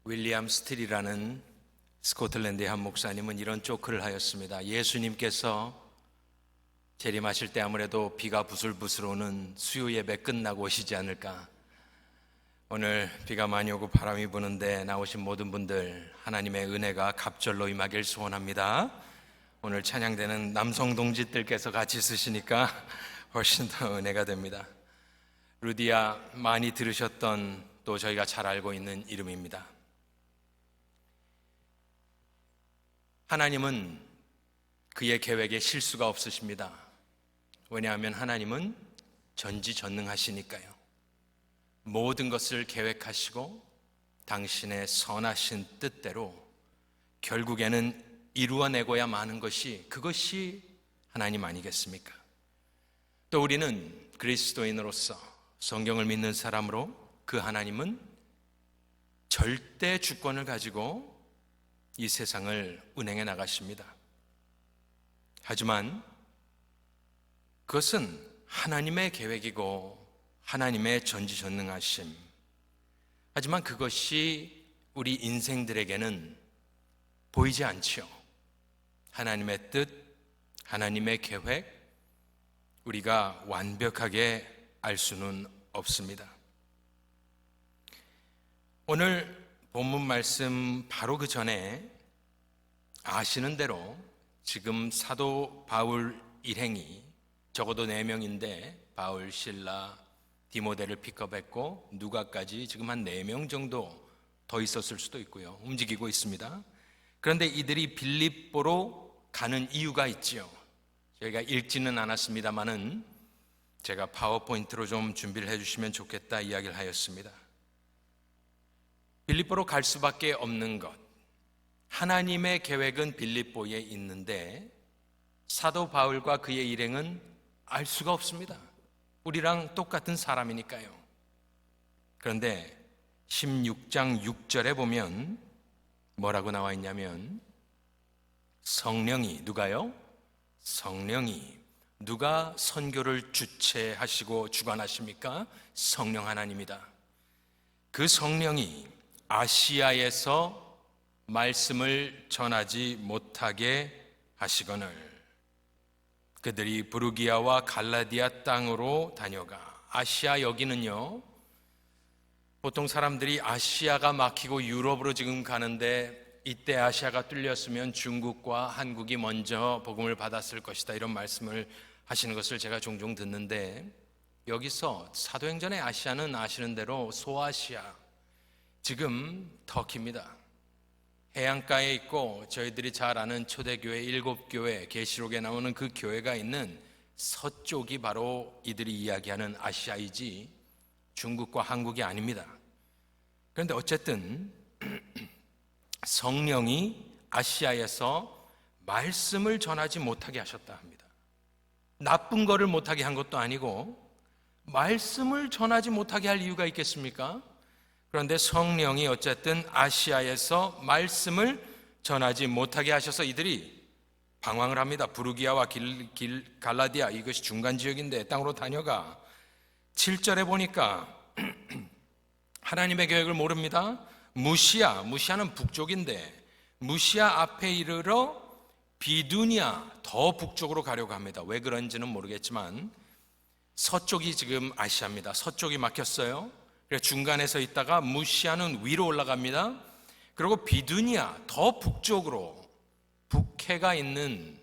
윌리엄 스틸이라는 스코틀랜드의 한 목사님은 이런 조크를 하였습니다. 예수님께서 재림하실 때 아무래도 비가 부슬부슬 오는 수요 예배 끝나고 오시지 않을까. 오늘 비가 많이 오고 바람이 부는데 나오신 모든 분들 하나님의 은혜가 갑절로 임하길 소원합니다. 오늘 찬양되는 남성 동지들께서 같이 쓰시니까 훨씬 더 은혜가 됩니다. 루디아, 많이 들으셨던, 또 저희가 잘 알고 있는 이름입니다. 하나님은 그의 계획에 실수가 없으십니다. 왜냐하면 하나님은 전지전능하시니까요. 모든 것을 계획하시고 당신의 선하신 뜻대로 결국에는 이루어내고야 마는 것이, 그것이 하나님 아니겠습니까? 또 우리는 그리스도인으로서, 성경을 믿는 사람으로 그 하나님은 절대 주권을 가지고 이 세상을 운행해 나가십니다. 하지만 그것은 하나님의 계획이고 하나님의 전지전능하심. 하지만 그것이 우리 인생들에게는 보이지 않죠. 하나님의 뜻, 하나님의 계획, 우리가 완벽하게 알 수는 없습니다. 오늘 본문 말씀 바로 그 전에 아시는 대로 지금 사도 바울 일행이 적어도 4명인데 바울, 실라, 디모데를 픽업했고 누가까지 지금 한 4명 정도 더 있었을 수도 있고요. 움직이고 있습니다. 그런데 이들이 빌립보로 가는 이유가 있지요. 저희가 읽지는 않았습니다만은 제가 파워포인트로 좀 준비를 해주시면 좋겠다 이야기를 하였습니다. 빌립보로 갈 수밖에 없는 것, 하나님의 계획은 빌립보에 있는데 사도 바울과 그의 일행은 알 수가 없습니다. 우리랑 똑같은 사람이니까요. 그런데 16장 6절에 보면 뭐라고 나와 있냐면 성령이, 누가요? 성령이, 누가 선교를 주체하시고 주관하십니까? 성령 하나님이다. 그 성령이 아시아에서 말씀을 전하지 못하게 하시거늘 그들이 부르기아와 갈라디아 땅으로 다녀가. 아시아, 여기는요, 보통 사람들이 아시아가 막히고 유럽으로 지금 가는데 이때 아시아가 뚫렸으면 중국과 한국이 먼저 복음을 받았을 것이다, 이런 말씀을 하시는 것을 제가 종종 듣는데, 여기서 사도행전의 아시아는 아시는 대로 소아시아, 지금 터키입니다. 해안가에 있고 저희들이 잘 아는 초대교회 7교회, 계시록에 나오는 그 교회가 있는 서쪽이 바로 이들이 이야기하는 아시아이지 중국과 한국이 아닙니다. 그런데 어쨌든 성령이 아시아에서 말씀을 전하지 못하게 하셨다 합니다. 나쁜 거를 못하게 한 것도 아니고 말씀을 전하지 못하게 할 이유가 있겠습니까? 그런데 성령이 어쨌든 아시아에서 말씀을 전하지 못하게 하셔서 이들이 방황을 합니다. 부르기아와 갈라디아, 이것이 중간 지역인데 땅으로 다녀가. 7절에 보니까 하나님의 계획을 모릅니다. 무시아는 북쪽인데 무시아 앞에 이르러 비두니아, 더 북쪽으로 가려고 합니다. 왜 그런지는 모르겠지만 서쪽이 지금 아시아입니다. 서쪽이 막혔어요. 그래서 중간에서 있다가 무시아는 위로 올라갑니다. 그리고 비두니아, 더 북쪽으로, 북해가 있는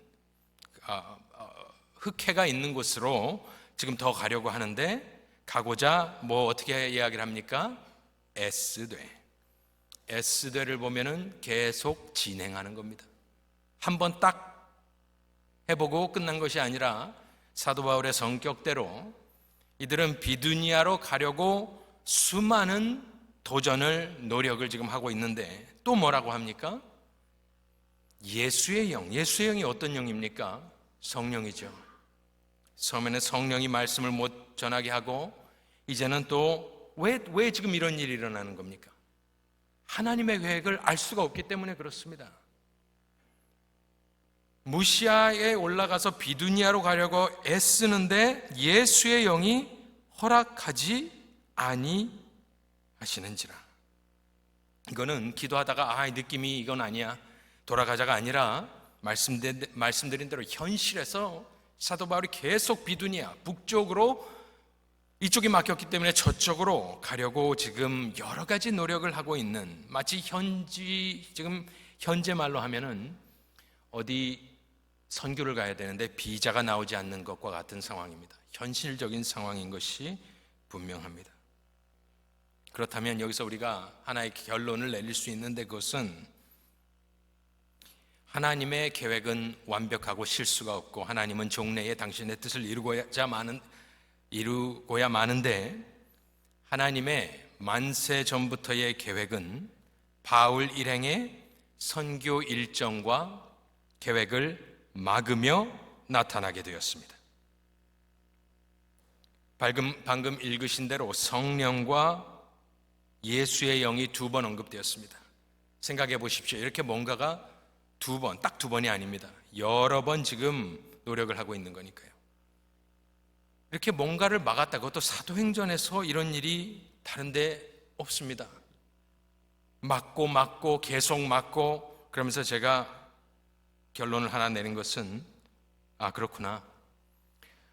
흑해가 있는 곳으로 지금 더 가려고 하는데, 가고자 어떻게 이야기를 합니까? S대를 보면은 계속 진행하는 겁니다. 한번 딱 해보고 끝난 것이 아니라 사도 바울의 성격대로 이들은 비두니아로 가려고 수많은 도전을, 노력을 지금 하고 있는데, 또 뭐라고 합니까? 예수의 영이 어떤 영입니까? 성령이죠. 처음에는 성령이 말씀을 못 전하게 하고, 이제는 또 왜 지금 이런 일이 일어나는 겁니까? 하나님의 계획을 알 수가 없기 때문에 그렇습니다. 무시아에 올라가서 비두니아로 가려고 애쓰는데 예수의 영이 허락하지 아니하시는지라. 이거는 기도하다가 느낌이 이건 아니야, 돌아가자가 아니라 말씀드린 대로 현실에서 사도 바울이 계속 비두니아 북쪽으로, 이쪽이 막혔기 때문에 저쪽으로 가려고 지금 여러 가지 노력을 하고 있는, 마치 지금 현재 말로 하면은 어디 선교를 가야 되는데 비자가 나오지 않는 것과 같은 상황입니다. 현실적인 상황인 것이 분명합니다. 그렇다면 여기서 우리가 하나의 결론을 내릴 수 있는데, 그것은 하나님의 계획은 완벽하고 실수가 없고 하나님은 종래에 당신의 뜻을 이루고야 마는데, 하나님의 만세 전부터의 계획은 바울 일행의 선교 일정과 계획을 막으며 나타나게 되었습니다. 방금 읽으신 대로 성령과 예수의 영이 2번 언급되었습니다. 생각해 보십시오. 이렇게 뭔가가 딱 두 번이 아닙니다. 여러 번 지금 노력을 하고 있는 거니까요. 이렇게 뭔가를 막았다. 그것도 사도행전에서 이런 일이 다른데 없습니다. 막고 계속 막고, 그러면서 제가 결론을 하나 내린 것은, 그렇구나,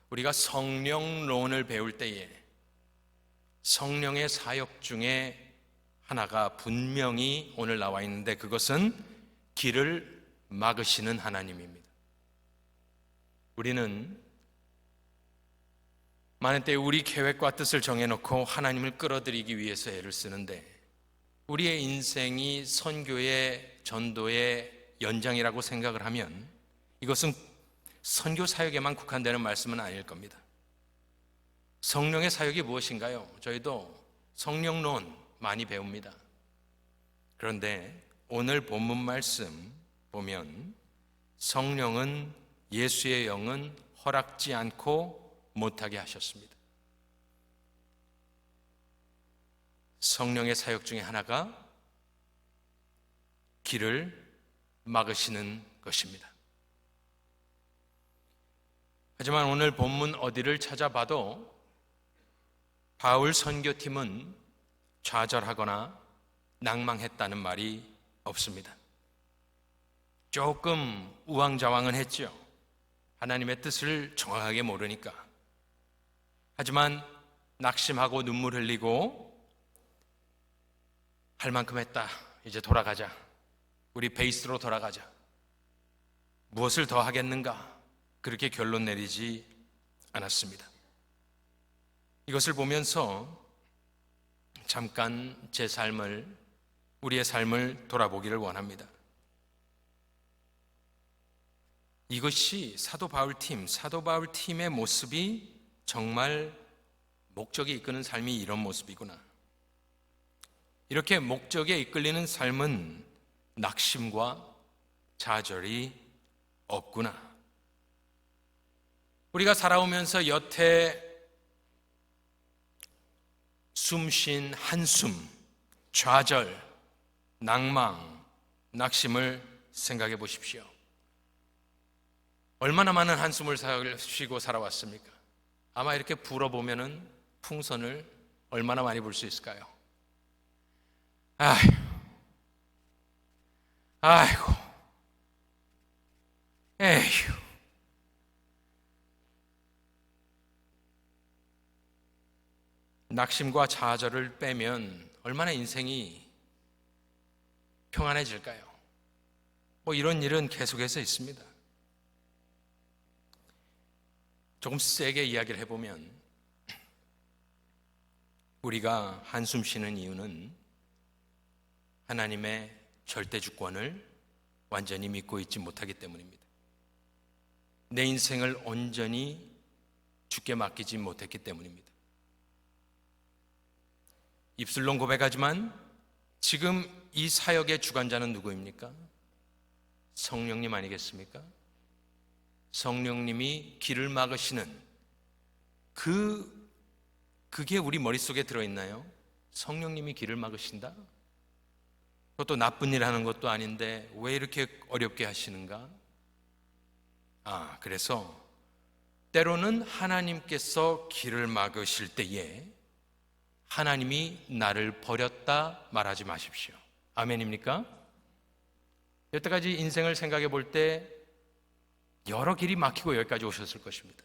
우리가 성령론을 배울 때에 성령의 사역 중에 하나가 분명히 오늘 나와 있는데, 그것은 길을 막으시는 하나님입니다. 우리는 많은 때 우리 계획과 뜻을 정해놓고 하나님을 끌어들이기 위해서 애를 쓰는데, 우리의 인생이 선교의 전도의 연장이라고 생각을 하면 이것은 선교 사역에만 국한되는 말씀은 아닐 겁니다. 성령의 사역이 무엇인가요? 저희도 성령론 많이 배웁니다. 그런데 오늘 본문 말씀 보면 성령은, 예수의 영은 허락지 않고 못하게 하셨습니다. 성령의 사역 중에 하나가 길을 막으시는 것입니다. 하지만 오늘 본문 어디를 찾아봐도 바울 선교팀은 좌절하거나 낭망했다는 말이 없습니다. 조금 우왕좌왕은 했죠. 하나님의 뜻을 정확하게 모르니까. 하지만 낙심하고 눈물 흘리고, 할 만큼 했다, 이제 돌아가자, 우리 베이스로 돌아가자, 무엇을 더 하겠는가, 그렇게 결론 내리지 않았습니다. 이것을 보면서 잠깐 우리의 삶을 돌아보기를 원합니다. 이것이 사도 바울 팀의 모습이 정말 목적에 이끄는 삶이 이런 모습이구나. 이렇게 목적에 이끌리는 삶은 낙심과 좌절이 없구나. 우리가 살아오면서 여태 숨쉰 한숨, 좌절, 낭망, 낙심을 생각해 보십시오. 얼마나 많은 한숨을 쉬고 살아왔습니까? 아마 이렇게 불어보면은 풍선을 얼마나 많이 불 수 있을까요? 아이고, 에휴. 낙심과 좌절을 빼면 얼마나 인생이 평안해질까요? 이런 일은 계속해서 있습니다. 조금 세게 이야기를 해보면, 우리가 한숨 쉬는 이유는 하나님의 절대 주권을 완전히 믿고 있지 못하기 때문입니다. 내 인생을 온전히 주께 맡기지 못했기 때문입니다. 입술론 고백하지만 지금 이 사역의 주관자는 누구입니까? 성령님 아니겠습니까? 성령님이 길을 막으시는 그게 우리 머릿속에 들어있나요? 성령님이 길을 막으신다? 그것도 나쁜 일 하는 것도 아닌데 왜 이렇게 어렵게 하시는가? 그래서 때로는 하나님께서 길을 막으실 때에 하나님이 나를 버렸다 말하지 마십시오. 아멘입니까? 여태까지 인생을 생각해 볼 때 여러 길이 막히고 여기까지 오셨을 것입니다.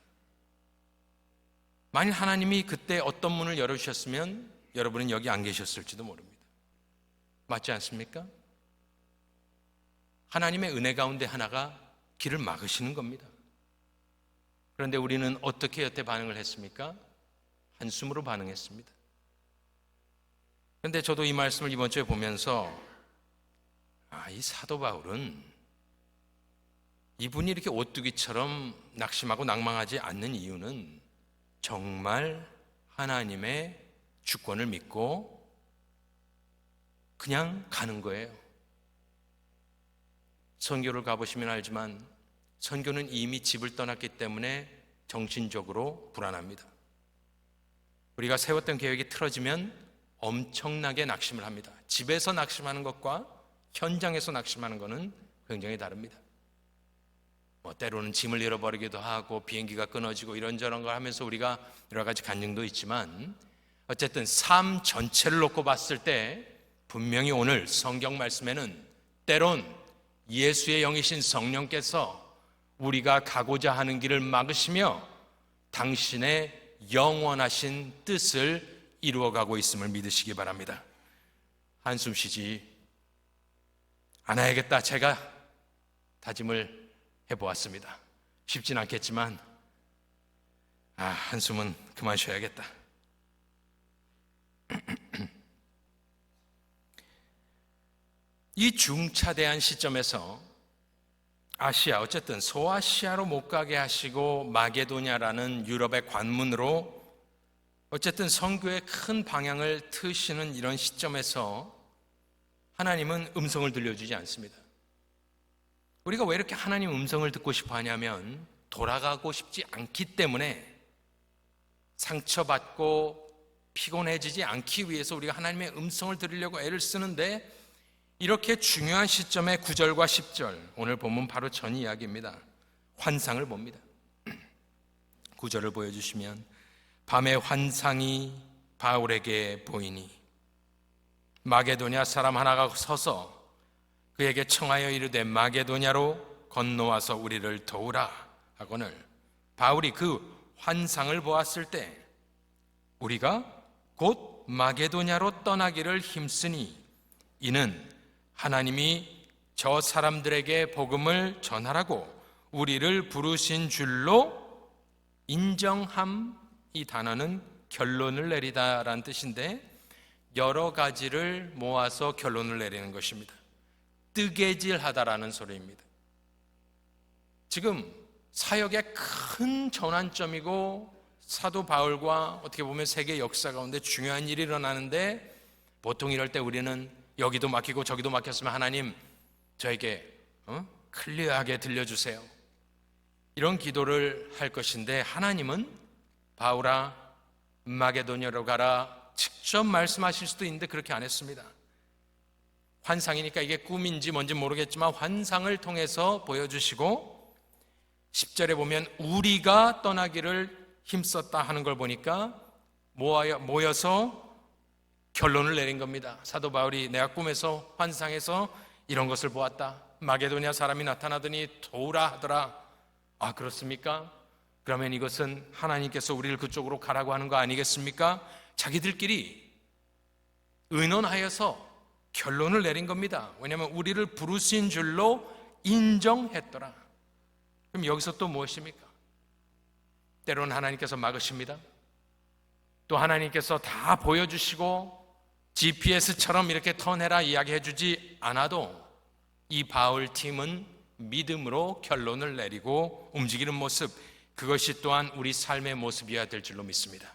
만일 하나님이 그때 어떤 문을 열어주셨으면 여러분은 여기 안 계셨을지도 모릅니다. 맞지 않습니까? 하나님의 은혜 가운데 하나가 길을 막으시는 겁니다. 그런데 우리는 어떻게 여태 반응을 했습니까? 한숨으로 반응했습니다. 그런데 저도 이 말씀을 이번 주에 보면서 이 사도 바울은 이분이 이렇게 오뚜기처럼 낙심하고 낭망하지 않는 이유는 정말 하나님의 주권을 믿고 그냥 가는 거예요. 선교를 가보시면 알지만 선교는 이미 집을 떠났기 때문에 정신적으로 불안합니다. 우리가 세웠던 계획이 틀어지면 엄청나게 낙심을 합니다. 집에서 낙심하는 것과 현장에서 낙심하는 것은 굉장히 다릅니다. 때로는 짐을 잃어버리기도 하고 비행기가 끊어지고 이런저런 걸 하면서 우리가 여러 가지 간증도 있지만 어쨌든 삶 전체를 놓고 봤을 때 분명히 오늘 성경 말씀에는 때론 예수의 영이신 성령께서 우리가 가고자 하는 길을 막으시며 당신의 영원하신 뜻을 이루어가고 있음을 믿으시기 바랍니다. 한숨 쉬지 않아야겠다. 제가 다짐을 해보았습니다. 쉽진 않겠지만 한숨은 그만 쉬어야겠다. 이 중차대한 시점에서 아시아, 어쨌든 소아시아로 못 가게 하시고 마게도냐라는 유럽의 관문으로 어쨌든 선교의 큰 방향을 트시는 이런 시점에서 하나님은 음성을 들려주지 않습니다. 우리가 왜 이렇게 하나님 음성을 듣고 싶어 하냐면 돌아가고 싶지 않기 때문에, 상처받고 피곤해지지 않기 위해서 우리가 하나님의 음성을 들으려고 애를 쓰는데, 이렇게 중요한 시점에 9절과 10절, 오늘 본문 바로 전 이야기입니다. 환상을 봅니다. 9절을 보여주시면 밤에 환상이 바울에게 보이니 마게도냐 사람 하나가 서서 그에게 청하여 이르되 마게도냐로 건너와서 우리를 도우라 하거늘, 바울이 그 환상을 보았을 때 우리가 곧 마게도냐로 떠나기를 힘쓰니 이는 하나님이 저 사람들에게 복음을 전하라고 우리를 부르신 줄로 인정함. 이 단어는 결론을 내리다라는 뜻인데 여러 가지를 모아서 결론을 내리는 것입니다. 뜨개질하다라는 소리입니다. 지금 사역의 큰 전환점이고 사도 바울과 어떻게 보면 세계 역사 가운데 중요한 일이 일어나는데, 보통 이럴 때 우리는 여기도 막히고 저기도 막혔으면 하나님 저에게 클리어하게 들려주세요, 이런 기도를 할 것인데, 하나님은 바울아 마게도냐로 가라 직접 말씀하실 수도 있는데 그렇게 안 했습니다. 환상이니까 이게 꿈인지 뭔지 모르겠지만 환상을 통해서 보여주시고, 10절에 보면 우리가 떠나기를 힘썼다 하는 걸 보니까 모여서 결론을 내린 겁니다. 사도 바울이 내가 꿈에서 환상에서 이런 것을 보았다, 마게도냐 사람이 나타나더니 도우라 하더라. 아, 그렇습니까? 그러면 이것은 하나님께서 우리를 그쪽으로 가라고 하는 거 아니겠습니까? 자기들끼리 의논하여서 결론을 내린 겁니다. 왜냐하면 우리를 부르신 줄로 인정했더라. 그럼 여기서 또 무엇입니까? 때로는 하나님께서 막으십니다. 또 하나님께서 다 보여주시고 GPS처럼 이렇게 턴해라 이야기해 주지 않아도 이 바울 팀은 믿음으로 결론을 내리고 움직이는 모습, 그것이 또한 우리 삶의 모습이어야 될 줄로 믿습니다.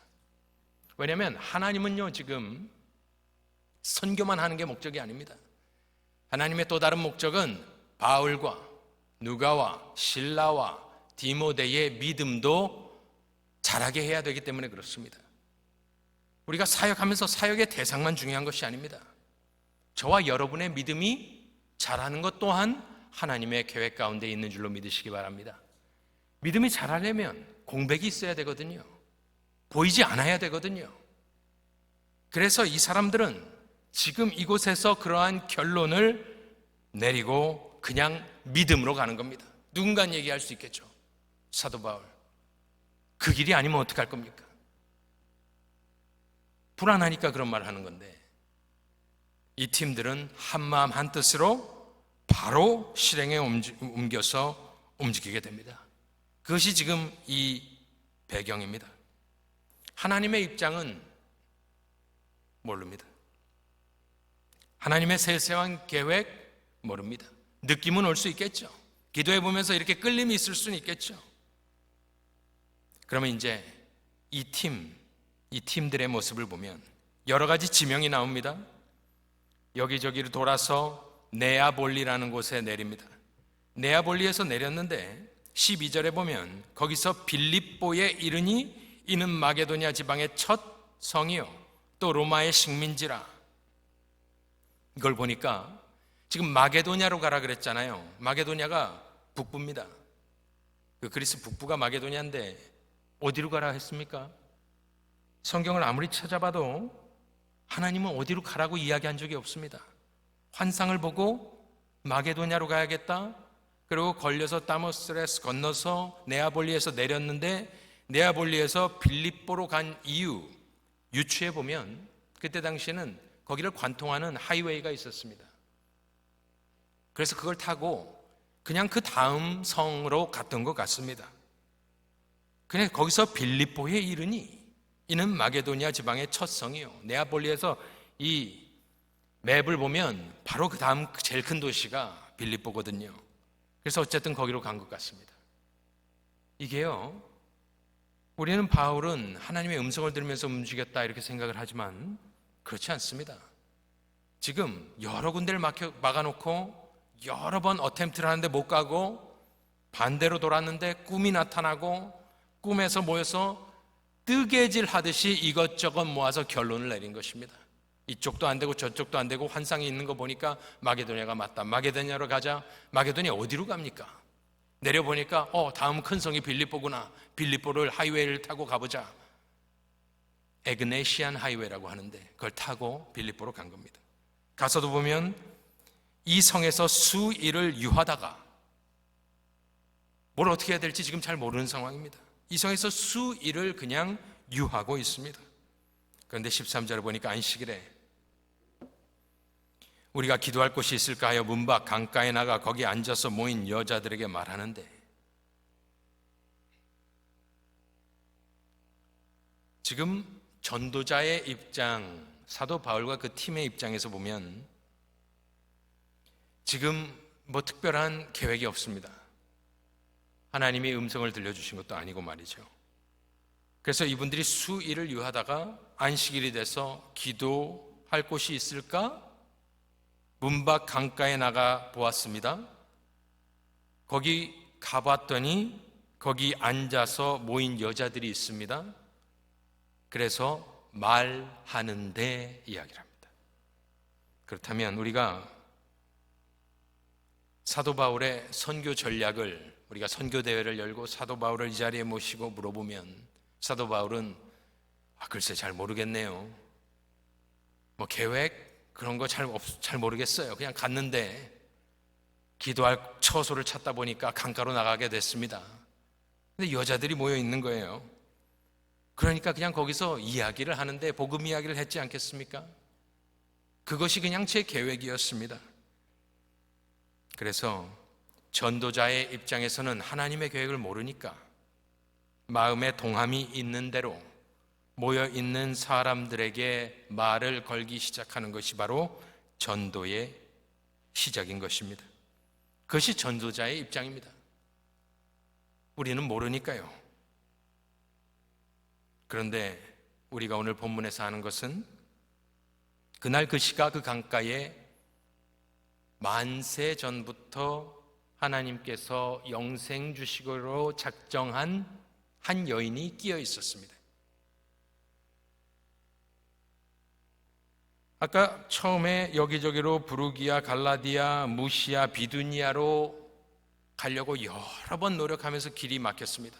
왜냐하면 하나님은요, 지금 선교만 하는 게 목적이 아닙니다. 하나님의 또 다른 목적은 바울과 누가와 실라와 디모데의 믿음도 자라게 해야 되기 때문에 그렇습니다. 우리가 사역하면서 사역의 대상만 중요한 것이 아닙니다. 저와 여러분의 믿음이 자라는 것 또한 하나님의 계획 가운데 있는 줄로 믿으시기 바랍니다. 믿음이 자라려면 공백이 있어야 되거든요. 보이지 않아야 되거든요. 그래서 이 사람들은 지금 이곳에서 그러한 결론을 내리고 그냥 믿음으로 가는 겁니다. 누군가는 얘기할 수 있겠죠. 사도 바울, 그 길이 아니면 어떡할 겁니까? 불안하니까 그런 말을 하는 건데, 이 팀들은 한마음 한뜻으로 바로 실행에 옮겨서 움직이게 됩니다. 그것이 지금 이 배경입니다. 하나님의 입장은 모릅니다. 하나님의 세세한 계획 모릅니다. 느낌은 올 수 있겠죠. 기도해 보면서 이렇게 끌림이 있을 수는 있겠죠. 그러면 이제 이 팀들의 모습을 보면 여러 가지 지명이 나옵니다. 여기저기로 돌아서 네아볼리라는 곳에 내립니다. 네아볼리에서 내렸는데 12절에 보면 거기서 빌립보에 이르니 이는 마게도냐 지방의 첫 성이요 또 로마의 식민지라. 이걸 보니까 지금 마게도냐로 가라 그랬잖아요. 마게도냐가 북부입니다. 그 그리스 북부가 마게도냐인데 어디로 가라 했습니까? 성경을 아무리 찾아봐도 하나님은 어디로 가라고 이야기한 적이 없습니다. 환상을 보고 마게도냐로 가야겠다. 그리고 걸려서 다모스레스 건너서 네아볼리에서 내렸는데 네아볼리에서 빌립보로 간 이유, 유추해 보면 그때 당시에는 거기를 관통하는 하이웨이가 있었습니다. 그래서 그걸 타고 그냥 그 다음 성으로 갔던 것 같습니다. 그냥 거기서 빌립보에 이르니 이는 마게도니아 지방의 첫 성이요. 네아폴리에서 이 맵을 보면 바로 그 다음 제일 큰 도시가 빌립보거든요. 그래서 어쨌든 거기로 간 것 같습니다. 이게요, 우리는 바울은 하나님의 음성을 들으면서 움직였다 이렇게 생각을 하지만 그렇지 않습니다. 지금 여러 군데를 막아놓고 여러 번 어템트를 하는데 못 가고 반대로 돌았는데 꿈이 나타나고 꿈에서 모여서 뜨개질 하듯이 이것저것 모아서 결론을 내린 것입니다. 이쪽도 안 되고 저쪽도 안 되고 환상이 있는 거 보니까 마게도냐가 맞다. 마게도냐로 가자. 마게도냐 어디로 갑니까? 내려보니까 다음 큰 성이 빌립보구나. 빌립보를 하이웨이를 타고 가보자. 에그네시안 하이웨이라고 하는데 그걸 타고 빌립보로 간 겁니다. 가서도 보면 이 성에서 수일을 유하다가 뭘 어떻게 해야 될지 지금 잘 모르는 상황입니다. 이 성에서 수일을 그냥 유하고 있습니다. 그런데 13절을 보니까 안식일에 우리가 기도할 곳이 있을까 하여 문 밖 강가에 나가 거기 앉아서 모인 여자들에게 말하는데, 지금 전도자의 입장, 사도 바울과 그 팀의 입장에서 보면 지금 뭐 특별한 계획이 없습니다. 하나님이 음성을 들려주신 것도 아니고 말이죠. 그래서 이분들이 수일을 유하다가 안식일이 돼서 기도할 곳이 있을까? 문 밖 강가에 나가 보았습니다. 거기 가봤더니 거기 앉아서 모인 여자들이 있습니다. 그래서 말하는데 이야기를 합니다. 그렇다면 우리가 사도 바울의 선교 전략을, 우리가 선교 대회를 열고 사도 바울을 이 자리에 모시고 물어보면 사도 바울은 글쎄 잘 모르겠네요. 뭐 계획 그런 거 잘 모르겠어요. 그냥 갔는데 기도할 처소를 찾다 보니까 강가로 나가게 됐습니다. 근데 여자들이 모여 있는 거예요. 그러니까 그냥 거기서 이야기를 하는데 복음 이야기를 했지 않겠습니까? 그것이 그냥 제 계획이었습니다. 그래서 전도자의 입장에서는 하나님의 계획을 모르니까 마음에 동함이 있는 대로 모여있는 사람들에게 말을 걸기 시작하는 것이 바로 전도의 시작인 것입니다. 그것이 전도자의 입장입니다. 우리는 모르니까요. 그런데 우리가 오늘 본문에서 하는 것은 그날 그 시가 그 강가에 만세 전부터 하나님께서 영생 주식으로 작정한 한 여인이 끼어 있었습니다. 아까 처음에 여기저기로 부르기아, 갈라디아, 무시아, 비두니아로 가려고 여러 번 노력하면서 길이 막혔습니다.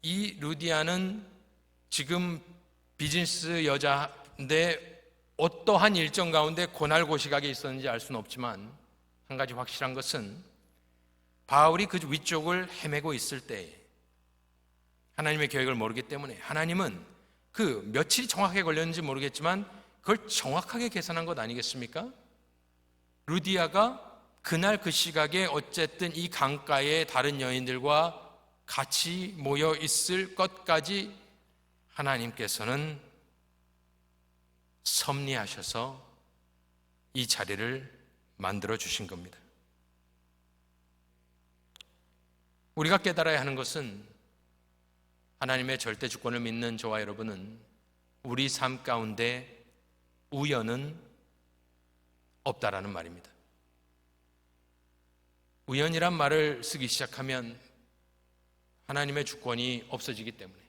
이 루디아는 지금 비즈니스 여자인데 어떠한 일정 가운데 고날고시각에 있었는지 알 수는 없지만 한 가지 확실한 것은 바울이 그 위쪽을 헤매고 있을 때 하나님의 계획을 모르기 때문에 하나님은 그 며칠이 정확하게 걸렸는지 모르겠지만 그걸 정확하게 계산한 것 아니겠습니까? 루디아가 그날 그 시각에 어쨌든 이 강가에 다른 여인들과 같이 모여 있을 것까지 하나님께서는 섭리하셔서 이 자리를 만들어 주신 겁니다. 우리가 깨달아야 하는 것은 하나님의 절대 주권을 믿는 저와 여러분은 우리 삶 가운데 우연은 없다라는 말입니다. 우연이란 말을 쓰기 시작하면 하나님의 주권이 없어지기 때문에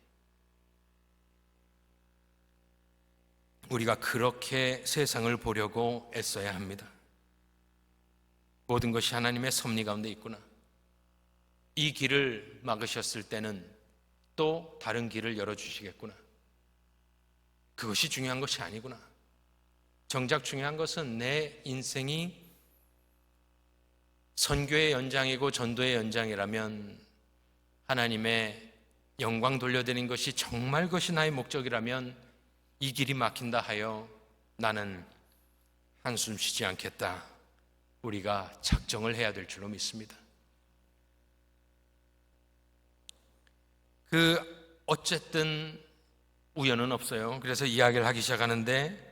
우리가 그렇게 세상을 보려고 애써야 합니다. 모든 것이 하나님의 섭리 가운데 있구나. 이 길을 막으셨을 때는 또 다른 길을 열어주시겠구나. 그것이 중요한 것이 아니구나. 정작 중요한 것은 내 인생이 선교의 연장이고 전도의 연장이라면 하나님의 영광 돌려드리는 것이 정말 그것이 나의 목적이라면 이 길이 막힌다 하여 나는 한숨 쉬지 않겠다. 우리가 작정을 해야 될 줄로 믿습니다. 어쨌든 우연은 없어요. 그래서 이야기를 하기 시작하는데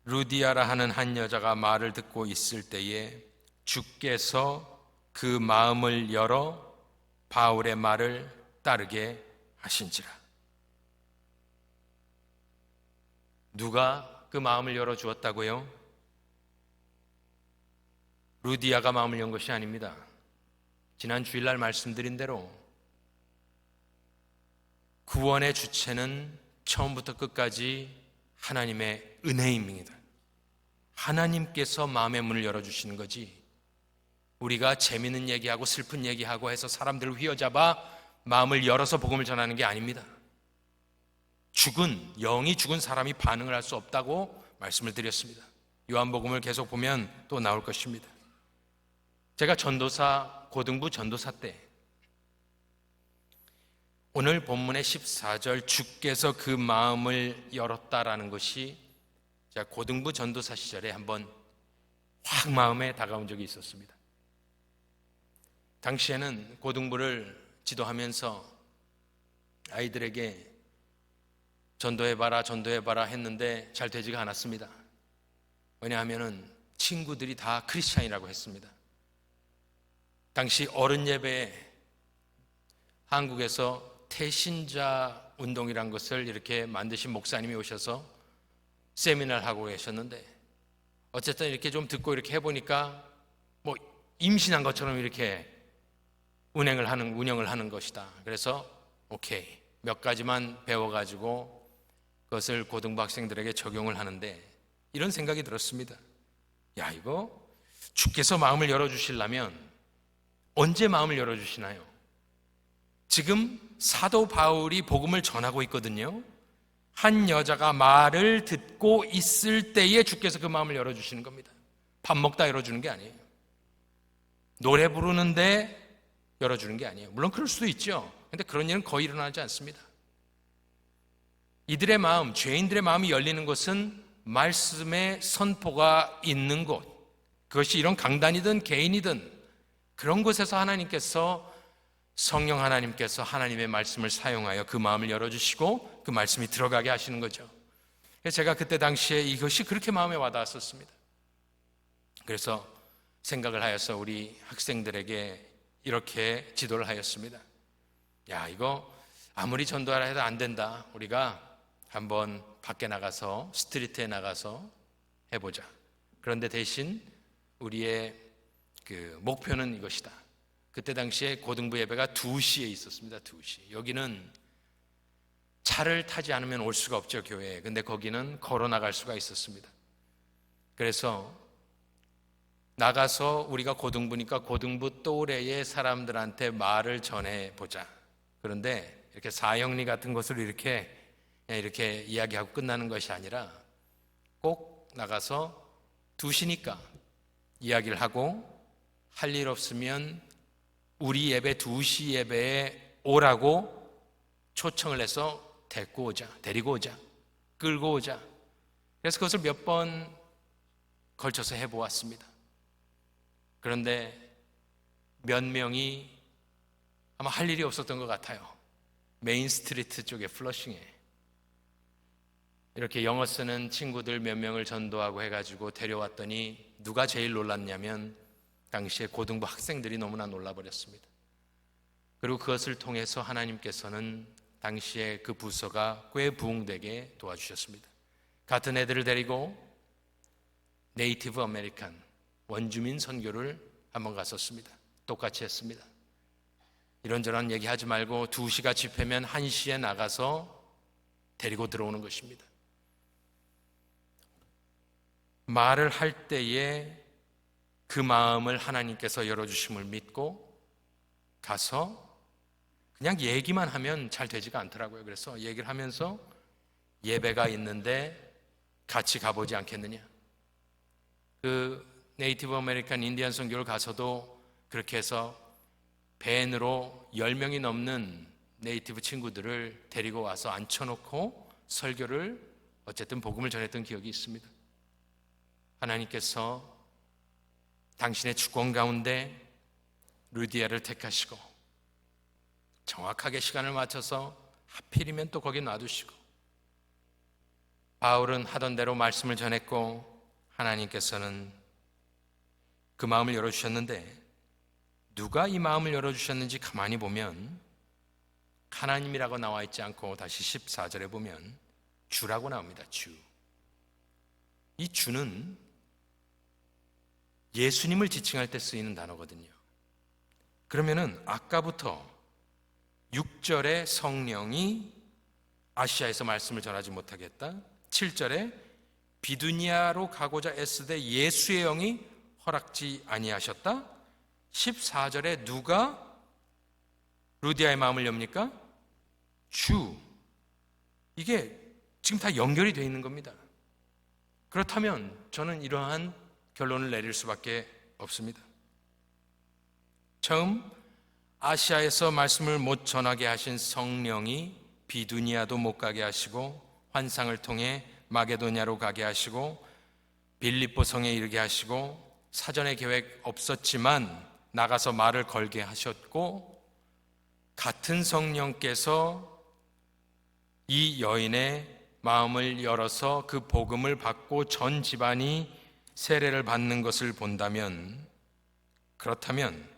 루디아라 하는 한 여자가 말을 듣고 있을 때에 주께서 그 마음을 열어 바울의 말을 따르게 하신지라. 누가 그 마음을 열어주었다고요? 루디아가 마음을 연 것이 아닙니다. 지난 주일날 말씀드린 대로 구원의 주체는 처음부터 끝까지 하나님의 은혜입니다. 하나님께서 마음의 문을 열어주시는 거지 우리가 재미있는 얘기하고 슬픈 얘기하고 해서 사람들을 휘어잡아 마음을 열어서 복음을 전하는 게 아닙니다. 영이 죽은 사람이 반응을 할 수 없다고 말씀을 드렸습니다. 요한복음을 계속 보면 또 나올 것입니다. 제가 고등부 전도사 때 오늘 본문의 14절 주께서 그 마음을 열었다라는 것이 제가 고등부 전도사 시절에 한번 확 마음에 다가온 적이 있었습니다. 당시에는 고등부를 지도하면서 아이들에게 전도해봐라 했는데 잘 되지가 않았습니다. 왜냐하면 친구들이 다 크리스찬이라고 했습니다. 당시 어른 예배에 한국에서 태신자 운동이란 것을 이렇게 만드신 목사님이 오셔서 세미나를 하고 계셨는데 어쨌든 이렇게 좀 듣고 이렇게 해보니까 뭐 임신한 것처럼 이렇게 운영을 하는 것이다. 그래서 오케이 몇 가지만 배워가지고 그것을 고등부 학생들에게 적용을 하는데 이런 생각이 들었습니다. 야, 이거 주께서 마음을 열어주시려면 언제 마음을 열어주시나요? 지금 사도 바울이 복음을 전하고 있거든요. 한 여자가 말을 듣고 있을 때에 주께서 그 마음을 열어주시는 겁니다. 밥 먹다 열어주는 게 아니에요. 노래 부르는데 열어주는 게 아니에요. 물론 그럴 수도 있죠. 그런데 그런 일은 거의 일어나지 않습니다. 이들의 마음, 죄인들의 마음이 열리는 것은 말씀의 선포가 있는 곳, 그것이 이런 강단이든 개인이든 그런 곳에서 성령 하나님께서 하나님의 말씀을 사용하여 그 마음을 열어주시고 그 말씀이 들어가게 하시는 거죠. 그래서 제가 그때 당시에 이것이 그렇게 마음에 와닿았었습니다. 그래서 생각을 하여서 우리 학생들에게 이렇게 지도를 하였습니다. 야, 이거 아무리 전도하라 해도 안 된다. 우리가 한번 밖에 나가서 스트리트에 나가서 해보자. 그런데 대신 우리의 그 목표는 이것이다. 그때 당시에 고등부 예배가 2시에 있었습니다. 2시. 여기는 차를 타지 않으면 올 수가 없죠, 교회에. 근데 거기는 걸어 나갈 수가 있었습니다. 그래서 나가서 우리가 고등부니까 고등부 또래의 사람들한테 말을 전해보자. 그런데 이렇게 사형리 같은 것을 이렇게 그냥 이렇게 이야기하고 끝나는 것이 아니라 꼭 나가서 2시니까 이야기를 하고, 할 일 없으면 우리 예배 2시 예배에 오라고 초청을 해서 데리고 오자, 끌고 오자. 그래서 그것을 몇 번 걸쳐서 해보았습니다. 그런데 몇 명이 아마 할 일이 없었던 것 같아요. 메인 스트리트 쪽에, 플러싱에 이렇게 영어 쓰는 친구들 몇 명을 전도하고 해가지고 데려왔더니 누가 제일 놀랐냐면 당시에 고등부 학생들이 너무나 놀라버렸습니다. 그리고 그것을 통해서 하나님께서는 당시에 그 부서가 꽤 부흥되게 도와주셨습니다. 같은 애들을 데리고 네이티브 아메리칸, 원주민 선교를 한번 갔었습니다. 똑같이 했습니다. 이런저런 얘기하지 말고 2시가 집회면 1시에 나가서 데리고 들어오는 것입니다. 말을 할 때에 그 마음을 하나님께서 열어주심을 믿고 가서 그냥 얘기만 하면 잘 되지가 않더라고요. 그래서 얘기를 하면서 예배가 있는데 같이 가보지 않겠느냐. 그 네이티브 아메리칸 인디안 선교를 가서도 그렇게 해서 밴으로 10명이 넘는 네이티브 친구들을 데리고 와서 앉혀놓고 설교를, 어쨌든 복음을 전했던 기억이 있습니다. 하나님께서 당신의 주권 가운데 루디아를 택하시고 정확하게 시간을 맞춰서 하필이면 또 거기 놔두시고, 바울은 하던 대로 말씀을 전했고 하나님께서는 그 마음을 열어주셨는데, 누가 이 마음을 열어주셨는지 가만히 보면 하나님이라고 나와 있지 않고 다시 14절에 보면 주라고 나옵니다. 주. 이 주는 예수님을 지칭할 때 쓰이는 단어거든요. 그러면은 아까부터 6절에 성령이 아시아에서 말씀을 전하지 못하겠다, 7절에 비두니아로 가고자 애쓰되 예수의 영이 허락지 아니하셨다, 14절에 누가 루디아의 마음을 엽니까? 주. 이게 지금 다 연결이 되어 있는 겁니다. 그렇다면 저는 이러한 결론을 내릴 수밖에 없습니다. 처음 아시아에서 말씀을 못 전하게 하신 성령이 비두니아도 못 가게 하시고, 환상을 통해 마게도냐로 가게 하시고, 빌립보 성에 이르게 하시고, 사전에 계획 없었지만 나가서 말을 걸게 하셨고, 같은 성령께서 이 여인의 마음을 열어서 그 복음을 받고 전 집안이 세례를 받는 것을 본다면, 그렇다면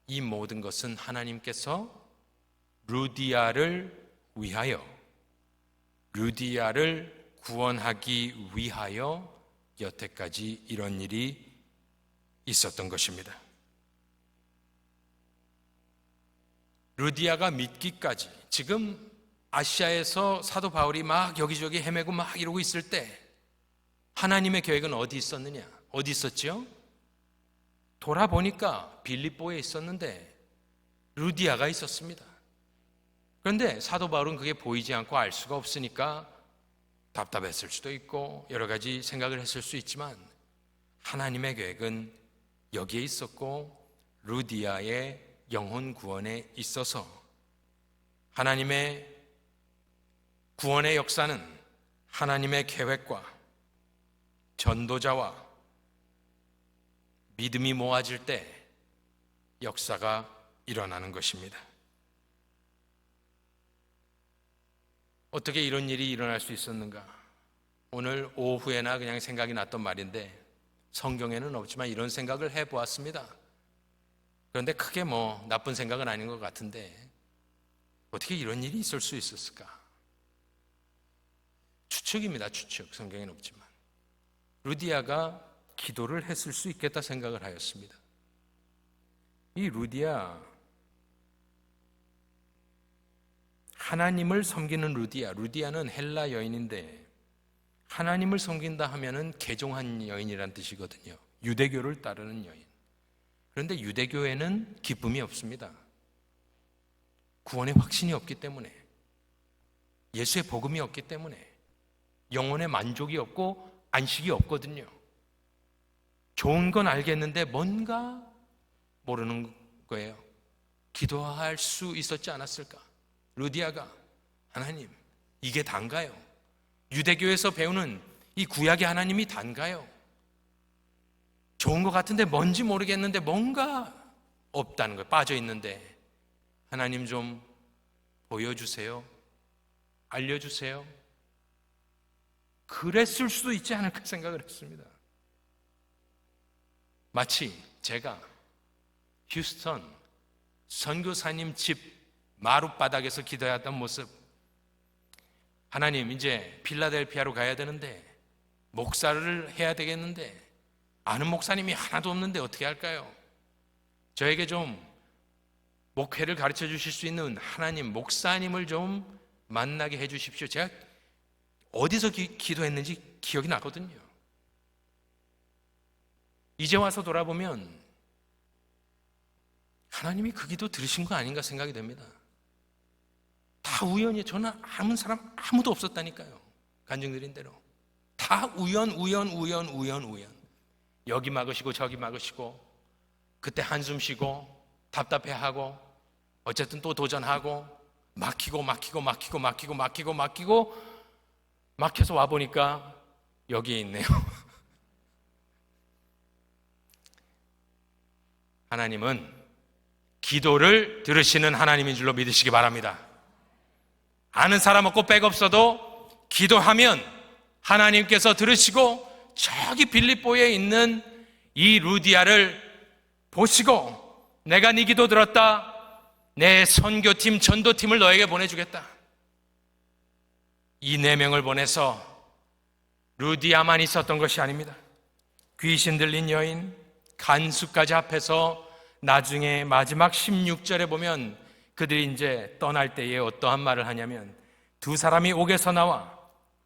이 모든 것은 하나님께서 루디아를 위하여, 루디아를 구원하기 위하여 여태까지 이런 일이 있었던 것입니다. 루디아가 믿기까지, 지금 아시아에서 사도 바울이 막 여기저기 헤매고 막 이러고 있을 때 하나님의 계획은 어디 있었느냐? 어디 있었죠? 돌아보니까 빌립보에 있었는데 루디아가 있었습니다. 그런데 사도 바울은 그게 보이지 않고 알 수가 없으니까 답답했을 수도 있고 여러 가지 생각을 했을 수 있지만, 하나님의 계획은 여기에 있었고 루디아의 영혼 구원에 있어서 하나님의 구원의 역사는 하나님의 계획과 전도자와 믿음이 모아질 때 역사가 일어나는 것입니다. 어떻게 이런 일이 일어날 수 있었는가? 오늘 오후에나 그냥 생각이 났던 말인데, 성경에는 없지만 이런 생각을 해보았습니다. 그런데 크게 나쁜 생각은 아닌 것 같은데 어떻게 이런 일이 있을 수 있었을까? 추측입니다. 추측. 성경에는 없지만 루디아가 기도를 했을 수 있겠다 생각을 하였습니다. 이 루디아, 하나님을 섬기는 루디아는 헬라 여인인데 하나님을 섬긴다 하면은 개종한 여인이란 뜻이거든요. 유대교를 따르는 여인. 그런데 유대교에는 기쁨이 없습니다. 구원의 확신이 없기 때문에 예수의 복음이 없기 때문에 영혼의 만족이 없고 안식이 없거든요. 좋은 건 알겠는데 뭔가 모르는 거예요. 기도할 수 있었지 않았을까? 루디아가 하나님, 이게 단가요? 유대교에서 배우는 이 구약의 하나님이 단가요? 좋은 것 같은데 뭔지 모르겠는데 뭔가 없다는 거예요. 빠져 있는데 하나님 좀 보여주세요. 알려주세요. 그랬을 수도 있지 않을까 생각을 했습니다. 마치 제가 휴스턴 선교사님 집 마룻바닥에서 기도했던 모습, 하나님 이제 필라델피아로 가야 되는데 목사를 해야 되겠는데 아는 목사님이 하나도 없는데 어떻게 할까요? 저에게 좀 목회를 가르쳐 주실 수 있는 하나님 목사님을 좀 만나게 해 주십시오. 제가 어디서 기도했는지 기억이 나거든요. 이제 와서 돌아보면 하나님이 그 기도 들으신 거 아닌가 생각이 됩니다. 다 우연이에요. 저는 아는 사람 아무도 없었다니까요. 간증드린 대로 다 우연. 여기 막으시고 저기 막으시고 그때 한숨 쉬고 답답해하고 어쨌든 또 도전하고 막혀서 와보니까 여기에 있네요. 하나님은 기도를 들으시는 하나님인 줄로 믿으시기 바랍니다. 아는 사람 없고 백 없어도 기도하면 하나님께서 들으시고 저기 빌립보에 있는 이 루디아를 보시고 내가 네 기도 들었다. 내 선교팀, 전도팀을 너에게 보내주겠다. 이 4명을 보내서 루디아만 있었던 것이 아닙니다. 귀신 들린 여인, 간수까지 합해서 나중에 마지막 16절에 보면 그들이 이제 떠날 때에 어떠한 말을 하냐면 2 사람이 옥에서 나와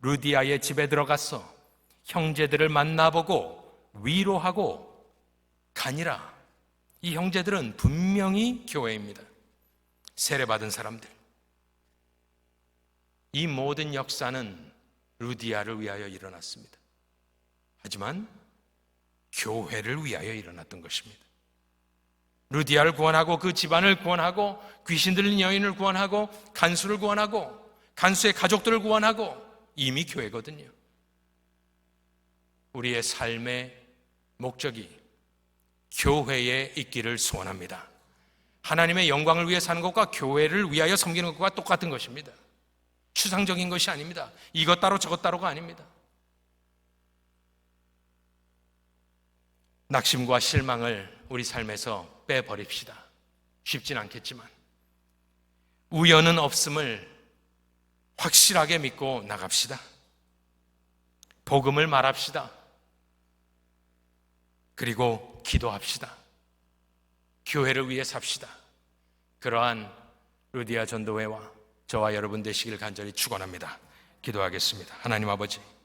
루디아의 집에 들어가서 형제들을 만나보고 위로하고 가니라. 이 형제들은 분명히 교회입니다. 세례받은 사람들. 이 모든 역사는 루디아를 위하여 일어났습니다. 하지만 교회를 위하여 일어났던 것입니다. 루디아를 구원하고 그 집안을 구원하고 귀신 들린 여인을 구원하고 간수를 구원하고 간수의 가족들을 구원하고 이미 교회거든요. 우리의 삶의 목적이 교회에 있기를 소원합니다. 하나님의 영광을 위해 사는 것과 교회를 위하여 섬기는 것과 똑같은 것입니다. 추상적인 것이 아닙니다. 이것 따로 저것 따로가 아닙니다. 낙심과 실망을 우리 삶에서 빼버립시다. 쉽진 않겠지만 우연은 없음을 확실하게 믿고 나갑시다. 복음을 말합시다. 그리고 기도합시다. 교회를 위해 삽시다. 그러한 루디아 전도회와 저와 여러분 되시길 간절히 축원합니다. 기도하겠습니다. 하나님 아버지,